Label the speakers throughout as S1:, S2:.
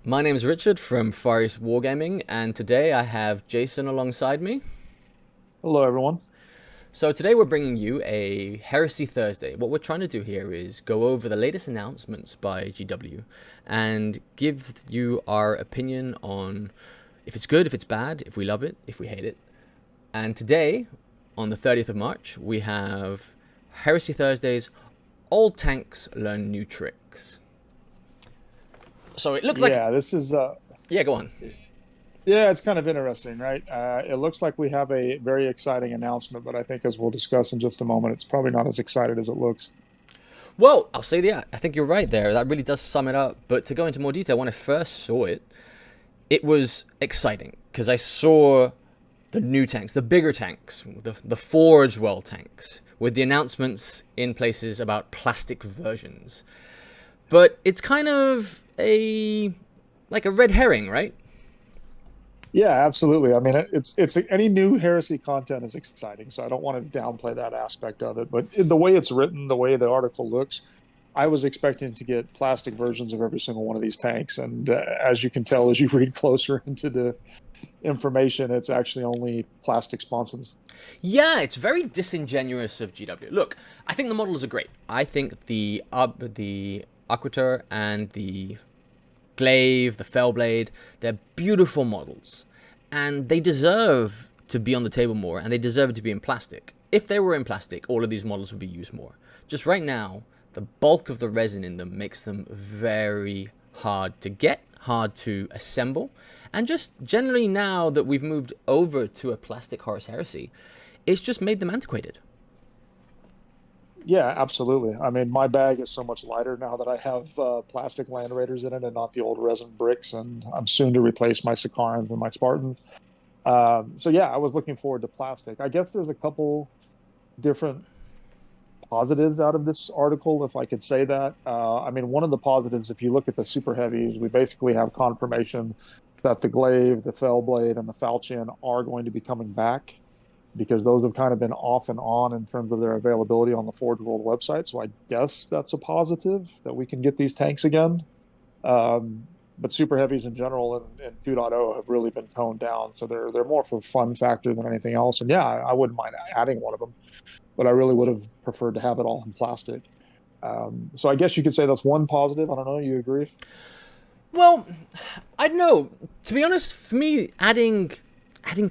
S1: My name is Richard from Far East Wargaming, and today I have Jason alongside me.
S2: Hello, everyone.
S1: So today we're bringing you a Heresy Thursday. What we're trying to do here is go over the latest announcements by GW and give you our opinion on if it's good, if it's bad, if we love it, if we hate it. And today, on the 30th of March, we have Heresy Thursdays, Old Tanks Learn New Tricks. So it looks like...
S2: Yeah, this is
S1: Yeah, go on.
S2: yeah, it's kind of interesting, right? It looks like we have a very exciting announcement, but I think as we'll discuss in just a moment, it's probably not as excited as it looks.
S1: Well, I'll say that. I think you're right there. That really does sum it up. But to go into more detail, when I first saw it, it was exciting because I saw the new tanks, the bigger tanks, the Forge World tanks, with the announcements in places about plastic versions. But it's kind of like a red herring, right?
S2: Yeah, absolutely. I mean, it's any new heresy content is exciting, so I don't want to downplay that aspect of it. But the way it's written, the way the article looks, I was expecting to get plastic versions of every single one of these tanks, and as you can tell, as you read closer into the information, it's actually only plastic sponsons.
S1: Yeah, it's very disingenuous of GW. Look, I think the models are great. I think the Aquator and the Glaive, the Fellblade, they're beautiful models. And they deserve to be on the table more, and they deserve to be in plastic. If they were in plastic, all of these models would be used more. Just right now, the bulk of the resin in them makes them very hard to get, hard to assemble. And just generally now that we've moved over to a plastic Horus Heresy, it's just made them antiquated.
S2: Yeah, absolutely. I mean, my bag is so much lighter now that I have plastic Land Raiders in it and not the old resin bricks, and I'm soon to replace my Sicarans and my Spartans. So yeah, I was looking forward to plastic. I guess there's a couple different positives out of this article, if I could say that. I mean, one of the positives, if you look at the super heavies, we basically have confirmation that the Glaive, the Fellblade, and the Falchion are going to be coming back because those have kind of been off and on in terms of their availability on the Forge World website. So I guess that's a positive that we can get these tanks again. But super heavies in general and 2.0 have really been toned down, so they're more for fun factor than anything else. And yeah, I wouldn't mind adding one of them, but I really would have preferred to have it all in plastic. So I guess you could say that's one positive. I don't know. You agree?
S1: Well, I don't know. To be honest, for me, adding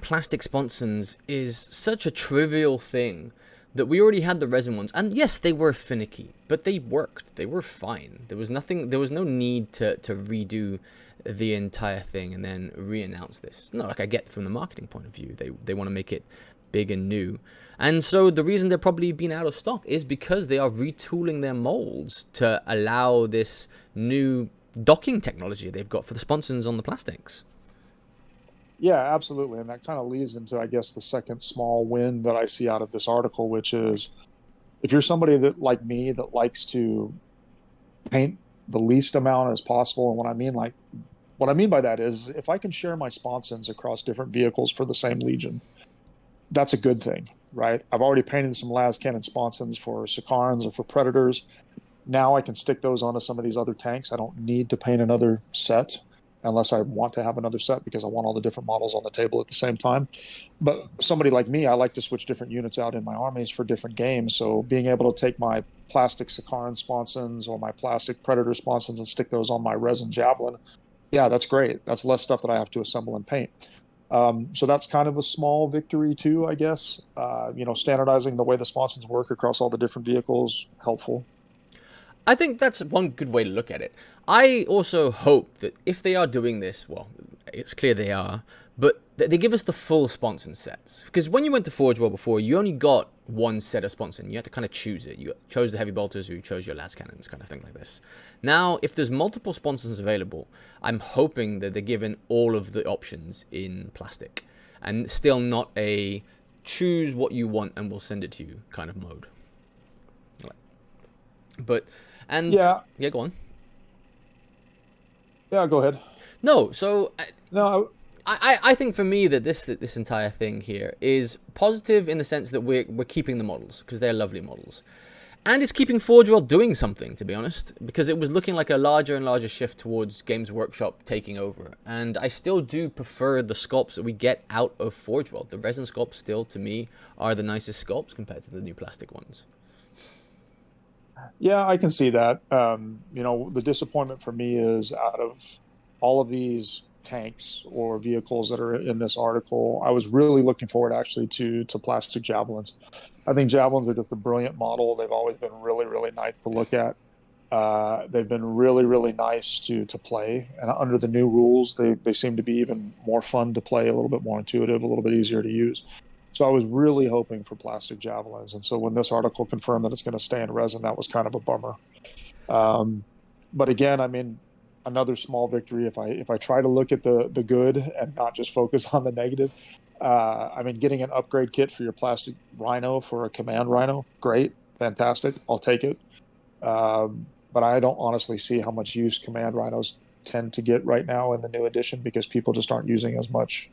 S1: plastic sponsons is such a trivial thing that we already had the resin ones. And yes, they were finicky, but they worked. They were fine. There was no need to redo the entire thing and then re-announce this. No, like I get from the marketing point of view, they want to make it big and new. And so the reason they're probably been out of stock is because they are retooling their molds to allow this new docking technology they've got for the sponsons on the plastics.
S2: Yeah, absolutely. And that kind of leads into, I guess, the second small win that I see out of this article, which is if you're somebody that, like me, that likes to paint the least amount as possible, and what I mean by that is if I can share my sponsons across different vehicles for the same legion, that's a good thing, right? I've already painted some las cannon sponsons for Sicarans or for Predators. Now I can stick those onto some of these other tanks. I don't need to paint another set unless I want to have another set because I want all the different models on the table at the same time. But somebody like me, I like to switch different units out in my armies for different games. So being able to take my plastic Sakaran sponsons or my plastic Predator sponsons and stick those on my resin Javelin, yeah, that's great. That's less stuff that I have to assemble and paint. So that's kind of a small victory too, I guess. Standardizing the way the sponsons work across all the different vehicles, helpful.
S1: I think that's one good way to look at it. I also hope that if they are doing this, well, it's clear they are, but they give us the full sponson sets. Because when you went to Forge World before, you only got one set of sponson. You had to kind of choose it. You chose the heavy bolters, or you chose your las cannons, kind of thing like this. Now, if there's multiple sponsons available, I'm hoping that they're given all of the options in plastic, and still not a choose what you want and we'll send it to you kind of mode. But and
S2: Yeah,
S1: yeah, go on.
S2: yeah, go ahead.
S1: No, so
S2: No,
S1: I think for me that this entire thing here is positive in the sense that we're keeping the models because they're lovely models, And it's keeping Forge World doing something, to be honest, because it was looking like a larger and larger shift towards Games Workshop taking over. And I still do prefer the sculpts that we get out of Forge World. The resin sculpts still, to me, are the nicest sculpts compared to the new plastic ones.
S2: Yeah, I can see that. The disappointment for me is out of all of these tanks or vehicles that are in this article, I was really looking forward actually to plastic javelins. I think javelins are just a brilliant model. They've always been really, really nice to look at. They've been really, really nice to play, and under the new rules, they seem to be even more fun to play, a little bit more intuitive, a little bit easier to use. So I was really hoping for plastic javelins, and so when this article confirmed that it's going to stay in resin, that was kind of a bummer. Um, but again, I mean, another small victory if I try to look at the good and not just focus on the negative. I mean, getting an upgrade kit for your plastic Rhino for a command Rhino, great, fantastic, I'll take it. But I don't honestly see how much use command Rhinos tend to get right now in the new edition because people just aren't using as much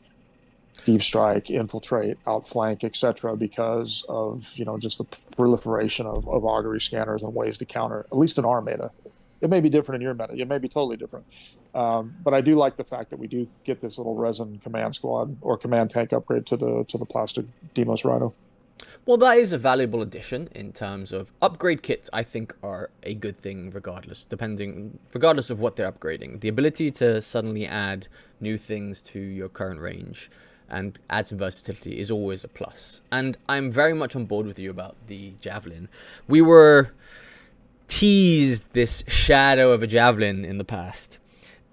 S2: deep strike, infiltrate, outflank, etc. because of just the proliferation of augury scanners and ways to counter. At least in our meta, it may be different in your meta. It may be totally different. But I do like the fact that we do get this little resin command squad or command tank upgrade to the plastic Demos Rhino.
S1: Well, that is a valuable addition in terms of upgrade kits. I think are a good thing, regardless of what they're upgrading. The ability to suddenly add new things to your current range and add some versatility is always a plus. And I'm very much on board with you about the javelin. We were teased this shadow of a javelin in the past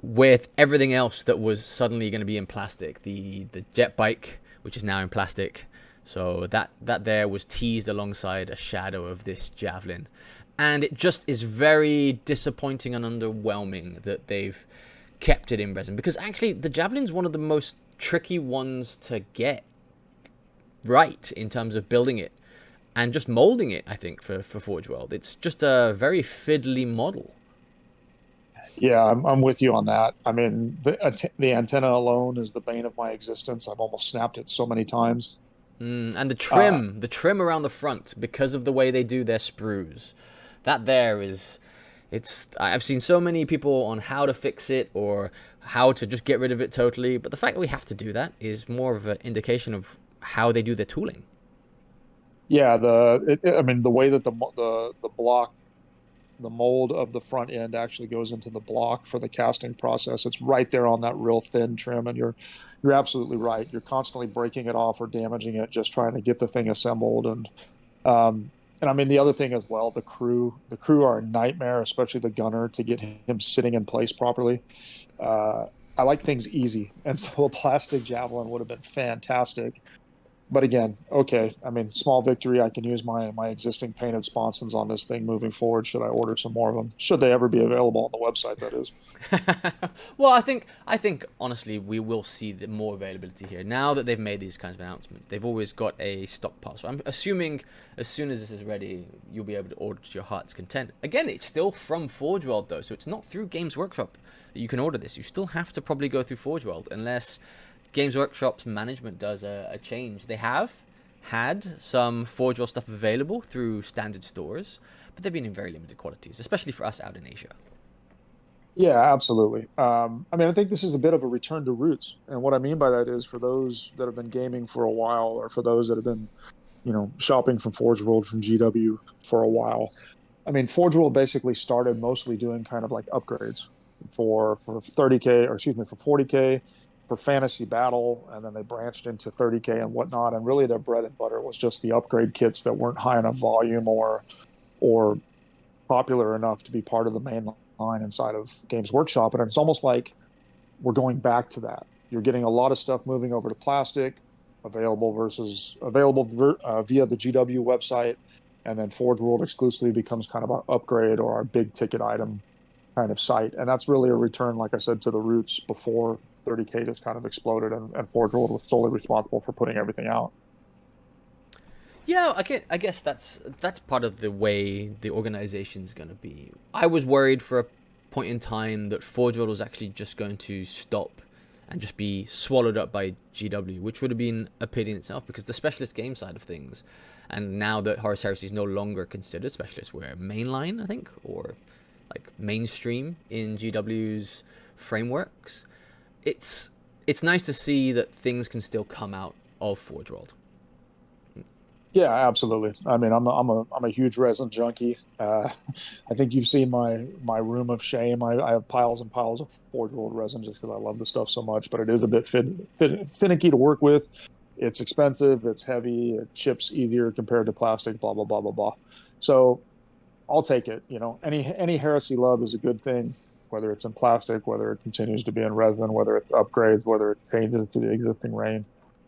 S1: with everything else that was suddenly going to be in plastic. The jet bike, which is now in plastic. So that there was teased alongside a shadow of this javelin. And it just is very disappointing and underwhelming that they've kept it in resin. Because actually, the javelin's one of the most tricky ones to get right in terms of building it. And just molding it, I think, for Forge World. It's just a very fiddly model.
S2: Yeah, I'm with you on that. I mean, the antenna alone is the bane of my existence. I've almost snapped it so many times.
S1: And
S2: Uh,
S1: the trim around the front, because of the way they do their sprues, that there is, I've seen so many people on how to fix it or how to just get rid of it totally, but the fact that we have to do that is more of an indication of how they do their tooling.
S2: yeah, I mean, the way that the block, the mold of the front end actually goes into the block for the casting process. It's right there on that real thin trim, and you're absolutely right. You're constantly breaking it off or damaging it, just trying to get the thing assembled. And I mean the other thing as well, the crew are a nightmare, especially the gunner, to get him sitting in place properly. I like things easy, and so a plastic javelin would have been fantastic. But again, okay. I mean, small victory. I can use my existing painted sponsons on this thing moving forward. Should I order some more of them? Should they ever be available on the website? That is.
S1: Well, I think honestly we will see more availability here now that they've made these kinds of announcements. They've always got a stockpile, so I'm assuming as soon as this is ready, you'll be able to order to your heart's content. Again, it's still from Forge World though, so it's not through Games Workshop that you can order this. You still have to probably go through Forge World unless Games Workshop's management does a change. They have had some Forge World stuff available through standard stores, but they've been in very limited quantities, especially for us out in Asia.
S2: Yeah, absolutely. I mean, I think this is a bit of a return to roots, and what I mean by that is for those that have been gaming for a while, or for those that have been, shopping from Forge World from GW for a while. I mean, Forge World basically started mostly doing kind of like upgrades for 30K, or excuse me, for 40K, for fantasy battle, and then they branched into 30K and whatnot. And really, their bread and butter was just the upgrade kits that weren't high enough volume or popular enough to be part of the main line inside of Games Workshop. And it's almost like we're going back to that. You're getting a lot of stuff moving over to plastic, via the GW website, and then Forge World exclusively becomes kind of our upgrade or our big ticket item kind of site. And that's really a return, like I said, to the roots before 30K just kind of exploded, and Forge World was solely responsible for putting everything out.
S1: Yeah, I guess that's part of the way the organization's going to be. I was worried for a point in time that Forge World was actually just going to stop and just be swallowed up by GW, which would have been a pity in itself, because the specialist game side of things, and now that Horus Heresy is no longer considered specialist, we're mainline, I think, or like mainstream in GW's frameworks. It's nice to see that things can still come out of Forge World.
S2: Yeah, absolutely. I mean, I'm a huge resin junkie. I think you've seen my room of shame. I have piles and piles of Forge World resin just because I love the stuff so much. But it is a bit finicky to work with. It's expensive. It's heavy. It chips easier compared to plastic. Blah blah blah blah blah. So I'll take it. You know, any heresy love is a good thing. Whether it's in plastic, whether it continues to be in resin, whether it's upgrades, whether it changes to the existing range,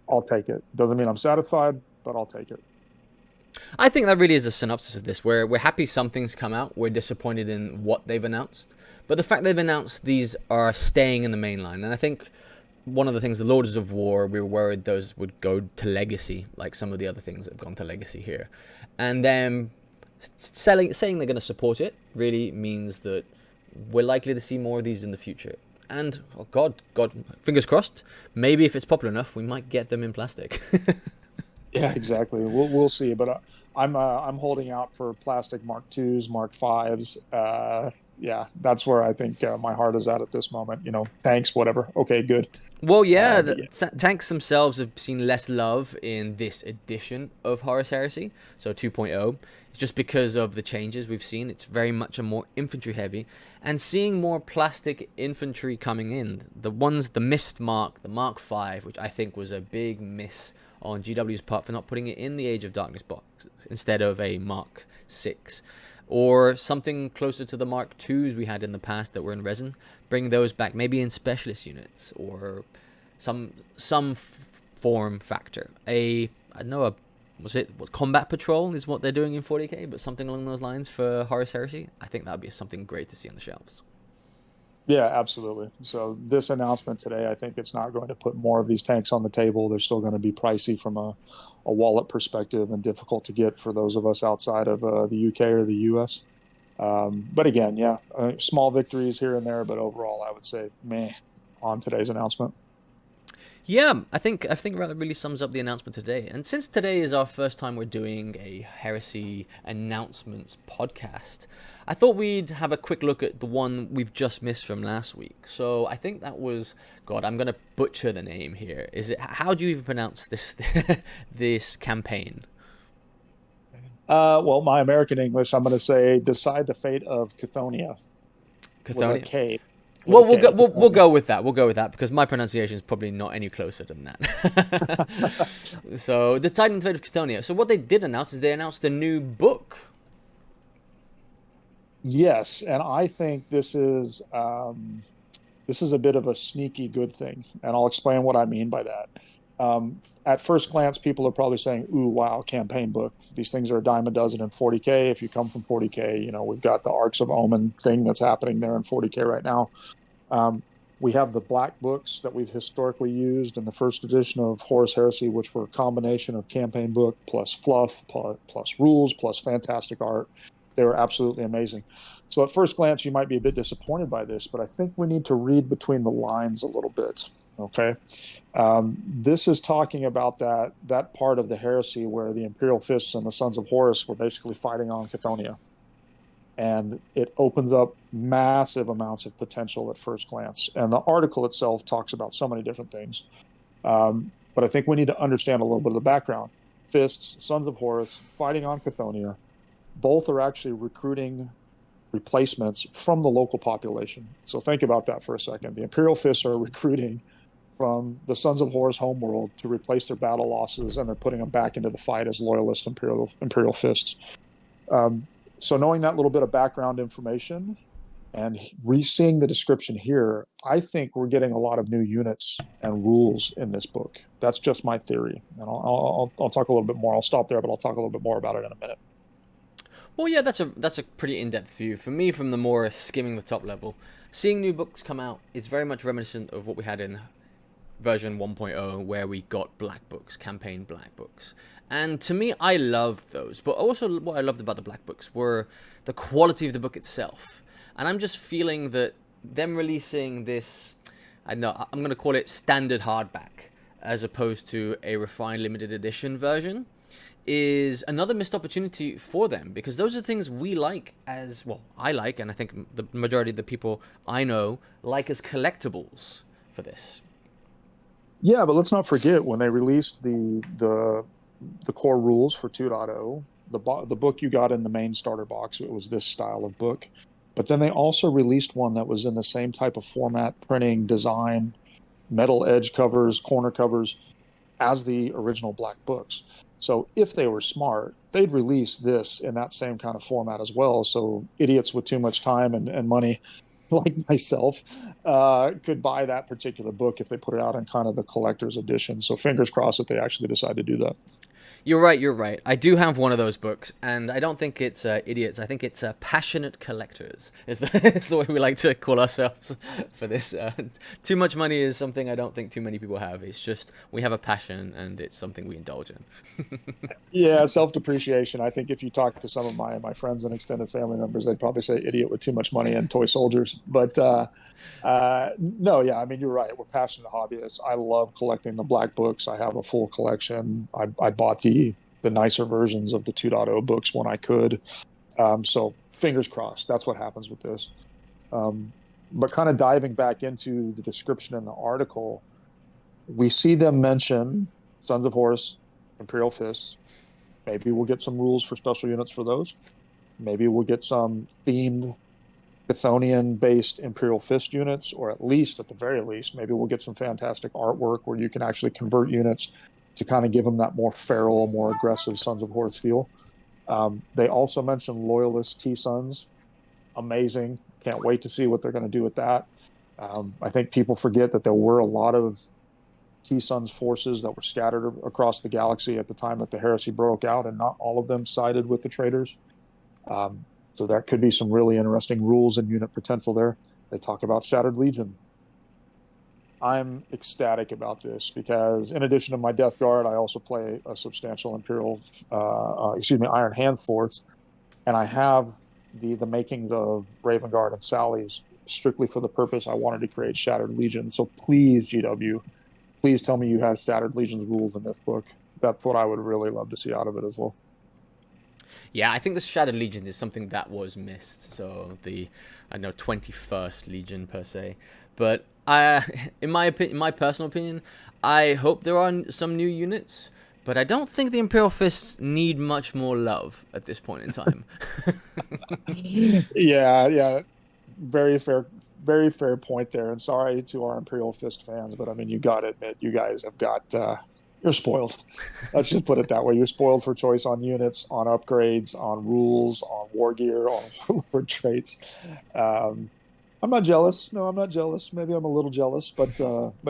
S2: I'll take it. Doesn't mean I'm satisfied, but I'll take it.
S1: I think that really is a synopsis of this, where we're happy some things come out, we're disappointed in what they've announced, but the fact they've announced these are staying in the main line. And I think one of the things, the Lords of War, we were worried those would go to Legacy, like some of the other things that have gone to Legacy here. And then saying they're going to support it really means that we're likely to see more of these in the future. And, oh God, fingers crossed, maybe if it's popular enough, we might get them in plastic.
S2: Yeah, exactly. We'll see, but I'm holding out for plastic Mark IIs, Mark Vs. Yeah, that's where I think my heart is at this moment. You know, tanks, whatever. Okay, good.
S1: Well, yeah,
S2: Yeah.
S1: tanks themselves have seen less love in this edition of Horus Heresy, so 2.0. It's just because of the changes we've seen. It's very much a more infantry heavy, and seeing more plastic infantry coming in. The missed Mark, the Mark V, which I think was a big miss on GW's part for not putting it in the Age of Darkness box instead of a Mark 6, or something closer to the Mark IIs we had in the past that were in resin. Bring those back, maybe in specialist units or some form factor. Combat Patrol is what they're doing in 40k, but something along those lines for Horus Heresy. I think that would be something great to see on the shelves.
S2: Yeah, absolutely. So this announcement today, I think it's not going to put more of these tanks on the table. They're still going to be pricey from a wallet perspective and difficult to get for those of us outside of the UK or the US. But again, yeah, small victories here and there, but overall, I would say meh on today's announcement.
S1: Yeah, I think that really sums up the announcement today. And since today is our first time we're doing a Heresy announcements podcast, I thought we'd have a quick look at the one we've just missed from last week. So I think that was, God, I'm going to butcher the name here. How do you even pronounce this this campaign?
S2: Well, my American English, I'm going to say Decide the Fate of Chthoniya.
S1: Chthoniya?
S2: With a K.
S1: Well, we'll go with that. We'll go with that because my pronunciation is probably not any closer than that. So, the Titan Fate of Chthoniya. So, what they did announce is they announced a new book.
S2: Yes, and I think this is a bit of a sneaky good thing, and I'll explain what I mean by that. At first glance, people are probably saying, "Ooh, wow, campaign book! These things are a dime a dozen in 40k." If you come from 40k, you know we've got the Arcs of Omen thing that's happening there in 40k right now. We have the black books that we've historically used in the first edition of Horus Heresy, which were a combination of campaign book plus fluff, plus rules, plus fantastic art. They were absolutely amazing. So at first glance, you might be a bit disappointed by this, but I think we need to read between the lines a little bit. Okay, this is talking about that part of the heresy where the Imperial Fists and the Sons of Horus were basically fighting on Chthoniya. And it opens up massive amounts of potential at first glance. And the article itself talks about so many different things. But I think we need to understand a little bit of the background. Fists, Sons of Horus, fighting on Chthoniya. Both are actually recruiting replacements from the local population. So think about that for a second. The Imperial Fists are recruiting from the Sons of Horus homeworld to replace their battle losses, and they're putting them back into the fight as loyalist Imperial Fists. So knowing that little bit of background information and re-seeing the description here, I think we're getting a lot of new units and rules in this book. That's just my theory. And I'll talk a little bit more. I'll stop there, but I'll talk a little bit more about it in a minute.
S1: Well, yeah, that's a pretty in-depth view. For me, from the more skimming the top level, seeing new books come out is very much reminiscent of what we had in version 1.0, where we got black books, campaign black books. And to me, I loved those. But also what I loved about the black books were the quality of the book itself. And I'm just feeling that them releasing this, I know I'm going to call it standard hardback, as opposed to a refined limited edition version, is another missed opportunity for them, because those are things we like as, well, I like, and I think the majority of the people I know like as collectibles for this.
S2: Yeah, but let's not forget when they released the core rules for 2.0, the book you got in the main starter box, it was this style of book. But then they also released one that was in the same type of format, printing, design, metal edge covers, corner covers as the original black books. So if they were smart, they'd release this in that same kind of format as well. So idiots with too much time and money like myself could buy that particular book if they put it out in kind of the collector's edition. So fingers crossed that they actually decide to do that.
S1: You're right, you're right. I do have one of those books, and I don't think it's idiots. I think it's passionate collectors, is is the way we like to call ourselves for this. Too much money is something I don't think too many people have. It's just we have a passion, and it's something we indulge in.
S2: Yeah, self-depreciation. I think if you talk to some of my friends and extended family members, they'd probably say idiot with too much money and toy soldiers. But no, yeah, I mean, you're right. We're passionate hobbyists. I love collecting the black books. I have a full collection. I bought the nicer versions of the 2.0 books when I could. So fingers crossed. That's what happens with this. But kind of diving back into the description in the article, we see them mention Sons of Horus, Imperial Fists. Maybe we'll get some rules for special units for those. Maybe we'll get some themed Chthonian-based Imperial Fist units, or at least, at the very least, maybe we'll get some fantastic artwork where you can actually convert units to kind of give them that more feral, more aggressive Sons of Horus feel. They also mentioned Loyalist T-Sons. Amazing. Can't wait to see what they're going to do with that. I think people forget that there were a lot of T-Sons forces that were scattered across the galaxy at the time that the heresy broke out, and not all of them sided with the traitors. So there could be some really interesting rules and unit potential there. They talk about Shattered Legion. I'm ecstatic about this because in addition to my Death Guard, I also play a substantial Imperial, Iron Hand force, and I have the makings of Raven Guard and Sally's strictly for the purpose I wanted to create Shattered Legion. So please, GW, please tell me you have Shattered Legion's rules in this book. That's what I would really love to see out of it as well.
S1: Yeah, I think the Shattered Legion is something that was missed. So I don't know, 21st Legion per se. But in my personal opinion, I hope there are some new units. But I don't think the Imperial Fists need much more love at this point in time.
S2: Yeah. Very fair point there. And sorry to our Imperial Fist fans, but I mean, you got to admit, you guys have got, you're spoiled. Let's just put it that way. You're spoiled for choice on units, on upgrades, on rules, on war gear, on warlord traits. I'm not jealous. No, I'm not jealous. Maybe I'm a little jealous, but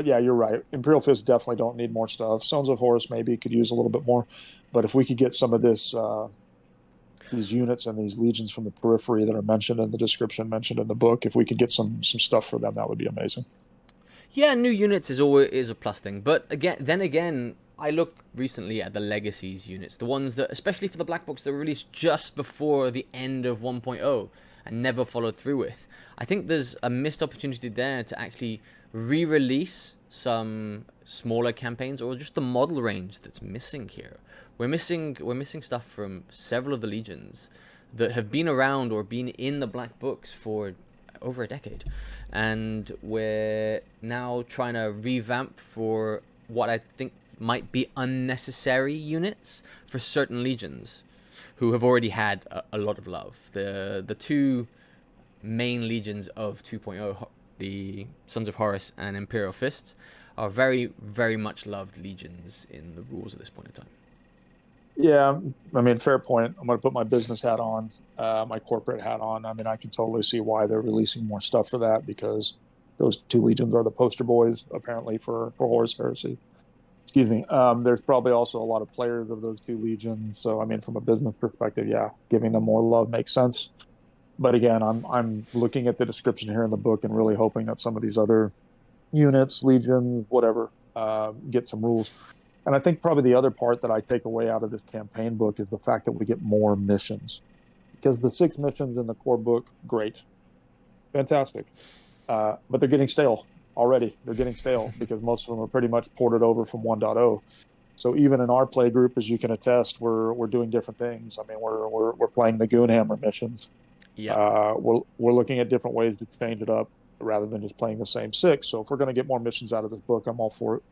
S2: yeah, you're right. Imperial Fists definitely don't need more stuff. Sons of Horus maybe could use a little bit more, but if we could get some of this, these units and these legions from the periphery that are mentioned in the description, mentioned in the book, if we could get some stuff for them, that would be amazing.
S1: Yeah, new units is a plus thing, but again, I looked recently at the Legacies units, the ones that, especially for the black box, that were released just before the end of 1.0 and never followed through with. I think there's a missed opportunity there to actually re-release some smaller campaigns, or just the model range that's missing here. We're missing stuff from several of the legions that have been around or been in the black books for over a decade, and we're now trying to revamp for what I think might be unnecessary units for certain legions who have already had a lot of love. The two main legions of 2.0, the Sons of Horus and Imperial Fists, are very, very much loved legions in the rules at this point in time.
S2: Yeah, I mean, fair point. I'm going to put my business hat on, my corporate hat on. I mean, I can totally see why they're releasing more stuff for that, because those two legions are the poster boys, apparently, for Horus Heresy. Excuse me. There's probably also a lot of players of those two legions. So, I mean, from a business perspective, yeah, giving them more love makes sense. But again, I'm looking at the description here in the book and really hoping that some of these other units, legions, whatever, get some rules. And I think probably the other part that I take away out of this campaign book is the fact that we get more missions. Because the 6 missions in the core book, great. Fantastic. But they're getting stale. already. They're getting stale because most of them are pretty much ported over from 1.0. So even in our play group, as you can attest, we're doing different things. I mean, we're playing the Goonhammer missions.
S1: Yep.
S2: We're looking at different ways to change it up rather than just playing the same 6. So if we're going to get more missions out of this book, I'm all for it.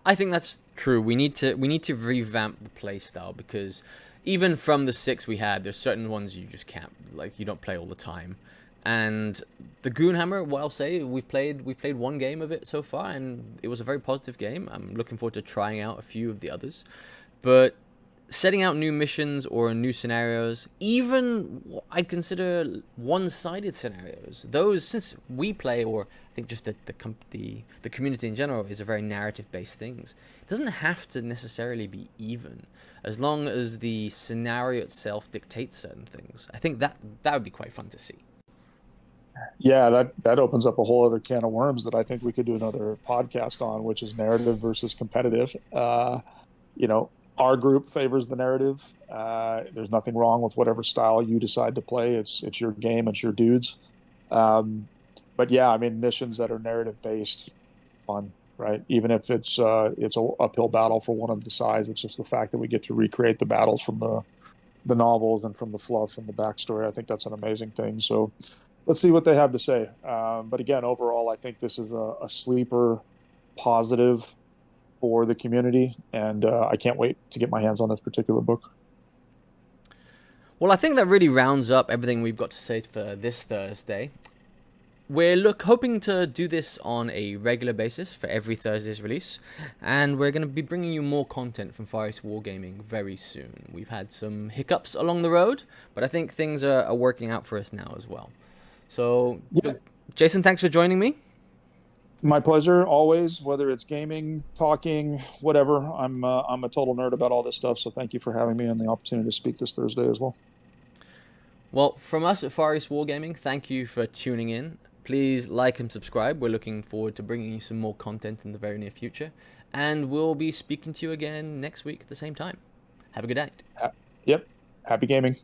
S1: I think that's true. We need to revamp the play style, because even from the 6 we had, there's certain ones you just can't, like, you don't play all the time. And the Goonhammer, well, I'll say we've played one game of it so far, and it was a very positive game. I'm looking forward to trying out a few of the others, but setting out new missions or new scenarios, even what I'd consider one-sided scenarios, those, since we play, or I think just the community in general is a very narrative-based things, it doesn't have to necessarily be even, as long as the scenario itself dictates certain things. I think that would be quite fun to see.
S2: Yeah, that opens up a whole other can of worms that I think we could do another podcast on, which is narrative versus competitive. You know, our group favors the narrative. There's nothing wrong with whatever style you decide to play. It's your game. It's your dudes. But yeah, I mean, missions that are narrative based, fun, right? Even if it's a uphill battle for one of the sides, it's just the fact that we get to recreate the battles from the novels and from the fluff and the backstory. I think that's an amazing thing. So let's see what they have to say. But again, overall, I think this is a sleeper positive for the community, and I can't wait to get my hands on this particular book.
S1: Well, I think that really rounds up everything we've got to say for this Thursday. We're hoping to do this on a regular basis for every Thursday's release, and we're going to be bringing you more content from Far East Wargaming very soon. We've had some hiccups along the road, but I think things are working out for us now as well. So,
S2: Yeah.
S1: Jason, thanks for joining me.
S2: My pleasure, always. Whether it's gaming, talking, whatever, I'm a total nerd about all this stuff. So thank you for having me and the opportunity to speak this Thursday as well.
S1: Well, from us at Far East Wargaming, thank you for tuning in. Please like and subscribe. We're looking forward to bringing you some more content in the very near future, and we'll be speaking to you again next week at the same time. Have a good night.
S2: Yep. Happy gaming.